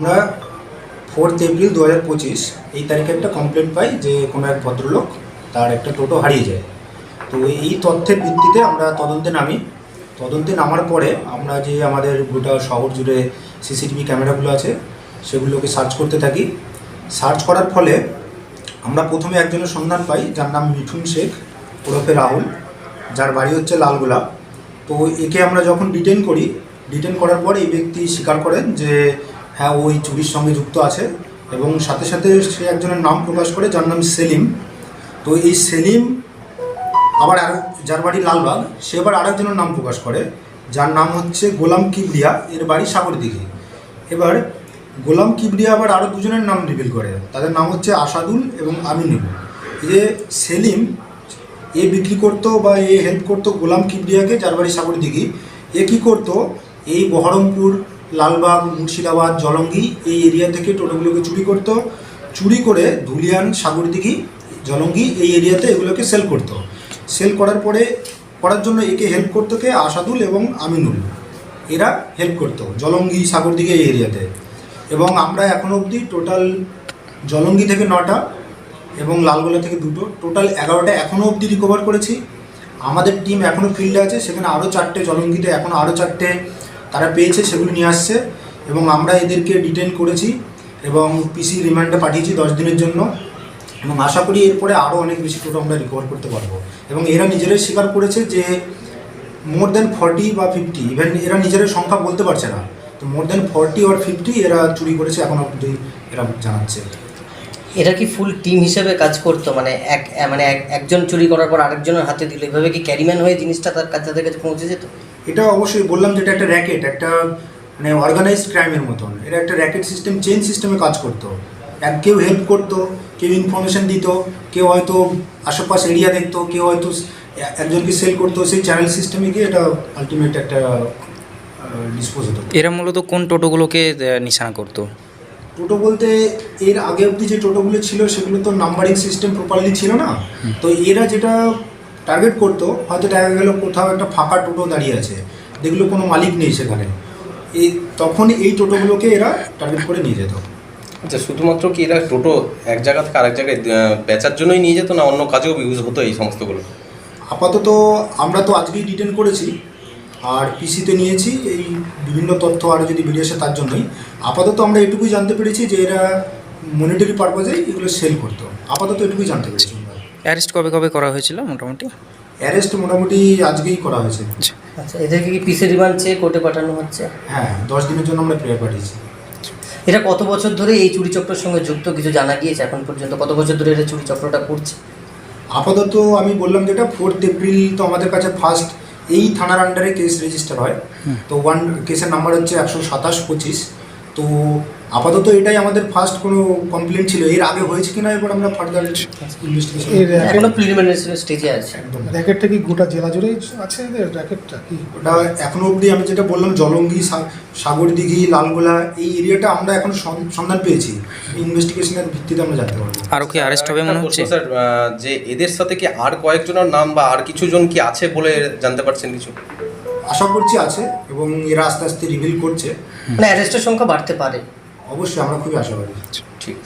আমরা 4 এপ্রিল 2025 এই তারিখে একটা কমপ্লেন পাই যে কোনো এক ভদ্রলোক তার একটা টোটো হারিয়ে যায়। তো এই তথ্যের ভিত্তিতে আমরা তদন্তে নামার পরে আমরা যে আমাদের গোটা শহর জুড়ে সিসিটিভি ক্যামেরাগুলো আছে সেগুলোকে সার্চ করতে থাকি। সার্চ করার ফলে আমরা প্রথমে একজনের সন্ধান পাই যার নাম মিঠুন শেখ ওরফে রাহুল, যার বাড়ি হচ্ছে লালগোলা। তো একে আমরা যখন ডিটেন করার পর এই ব্যক্তি স্বীকার করেন যে হ্যাঁ ওই চুরির সঙ্গে যুক্ত আছে এবং সাথে সাথে সে একজনের নাম প্রকাশ করে যার নাম সেলিম। তো এই সেলিম আবার যার বাড়ি লালবাগ সে আবার আরেকজনের নাম প্রকাশ করে যার নাম হচ্ছে গোলাম কিবরিয়া, এর বাড়ি সাগরদিঘি। এবার গোলাম কিবরিয়া আবার আরও দুজনের নাম রিভিল করে, তাদের নাম হচ্ছে আসাদুল এবং আমিনুল। যে সেলিম এ বিক্রি করতো বা এ হেল্প করতো গোলাম কিবরিয়াকে, যার বাড়ি সাগরদিঘি। এ কী করতো, এই বহরমপুর, লালবাগ, মুর্শিদাবাদ, জলঙ্গি এই এরিয়া থেকে টোটোগুলোকে চুরি করে ধুলিয়ান, সাগরদিঘি, জলঙ্গি এই এরিয়াতে এগুলোকে সেল করার জন্য একে হেল্প করতো কে আসাদুল এবং আমিনুল, এরা হেল্প করতো জলঙ্গি, সাগরদিঘি এই এরিয়াতে। এবং আমরা এখনও অবধি টোটাল জলঙ্গি থেকে 9টা এবং লালগোলা থেকে 2টো, টোটাল 11টা এখনও অবধি রিকভার করেছি। আমাদের টিম এখনও ফিল্ডে আছে, সেখানে আরও 4টে, জলঙ্গিতে এখনও আরও 4টে তারা পেয়েছে, সেগুলো নিয়ে আসছে এবং আমরা এদেরকে ডিটেন করেছি এবং পিসি রিমান্ডে পাঠিয়েছি 10 দিনের জন্য। এবং আশা করি এরপরে আরও অনেক বেশি টোটো আমরা রিকভার করতে পারবো। এবং এরা নিজেরাই স্বীকার করেছে যে মোর দ্যান 40 বা 50, ইভেন এরা নিজেদের সংখ্যা বলতে পারছে না, তো মোর দ্যান 40 or 50 এরা চুরি করেছে এখন অবধি এরা জানাচ্ছে। এরা কি ফুল টিম হিসেবে কাজ করতো, মানে একজন চুরি করার পর আরেকজনের হাতে দিল, এভাবে কি ক্যারিম্যান হয়ে জিনিসটা তার কাছে পৌঁছে যেত? এটা অবশ্যই বললাম যেটা একটা র্যাকেট, একটা মানে অর্গানাইজড ক্রাইমের মতন। এটা একটা র্যাকেট সিস্টেম, চেইন সিস্টেমে কাজ করতো। কেউ হেল্প করতো, কেউ ইনফরমেশান দিত, কেউ হয়তো আশেপাশ এরিয়া দেখতো, কেউ হয়তো একজনকে সেল করতো, সেই চ্যানেল সিস্টেমে গিয়ে এটা আলটিমেট একটা ডিসপোজ হতো। এরা মূলত কোন টোটোগুলোকে নিশানা করতো? টোটো বলতে এর আগে অবধি যে টোটোগুলো ছিল সেগুলো তো নাম্বারিং সিস্টেম প্রপারলি ছিল না। তো এরা যেটা টার্গেট করতো, হয়তো দেখা গেল কোথাও একটা ফাঁকা টোটো দাঁড়িয়ে আছে, দেখলো কোনো মালিক নেই সেখানে, তখন এই টোটোগুলোকে এরা টার্গেট করে নিয়ে যেত। আচ্ছা, শুধুমাত্র কি এরা টোটো এক জায়গা থেকে আরেক জায়গায় বেচার জন্যই নিয়ে যেত, না অন্য কাজেও ইউজ হতো এই সমস্তগুলো? আপাতত আমরা তো আজকেই ডিটেন করেছি আর পিসিতে নিয়েছি, এই বিভিন্ন তথ্য আরও যদি বেরিয়ে আসে তার জন্যই। আপাতত আমরা এটুকুই জানতে পেরেছি যে এরা মনিটারি পারপাজেই এগুলো সেল করতো, আপাতত এটুকুই জানতে পেরেছি। অ্যারেস্ট কবে করা হয়েছিল মোটামুটি? অ্যারেস্ট মোটামুটি আজকেই করা হয়েছে। আচ্ছা, এদেরকে কি পিসি রিমান্ড চেয়ে কোর্টে পাঠানো হচ্ছে? হ্যাঁ, 10 দিনের জন্য আমরা প্রেয়ার পাঠিয়েছি। এরা কত বছর ধরে এই চুরি চক্রের সঙ্গে যুক্ত কিছু জানা গিয়েছে এখন পর্যন্ত? কত বছর ধরে এরা চুরি চক্রটা করছে? আপাতত আমি বললাম যেটা 4 এপ্রিল তো আমাদের কাছে ফার্স্ট এই থানার আন্ডারে কেস রেজিস্টার হয়। তো কেসের নাম্বার হচ্ছে 127-25। তো আপাতত এটাই আমাদের ফার্স্ট কোনো কমপ্লেন ছিল। এর আগে হয়েছে কিনা এবার আমরা ফার্দার ইনভেস্টিগেশন, এখনো প্রিলিমিনারি স্টেজে আছে। একদম। র্যাকেটটা কি গোটা জেলা জুড়েই আছে এদের র্যাকেটটা কি? ওটা এখনো অবধি আমি যেটা বললাম জলঙ্গি, সাগরদিঘি, লালগোলা এই এরিয়াটা আমরা এখন সন্ধান পেয়েছি, ইনভেস্টিগেশনের ভিত্তিতে আমরা জানতে পারবো। আরও কি অ্যারেস্ট হবে মনে হচ্ছে? স্যার, যে এদের সাথে কি আর কয়েকজনের নাম বা আর কিছু জন কি আছে বলে জানতে পারছেন কিছু? আশা করছি আছে এবং এরা আস্তে আস্তে রিভিল করছে। মানে অ্যারেস্টের সংখ্যা বাড়তে পারে? অবশ্যই আমরা খুবই আশাবাদী। ঠিক।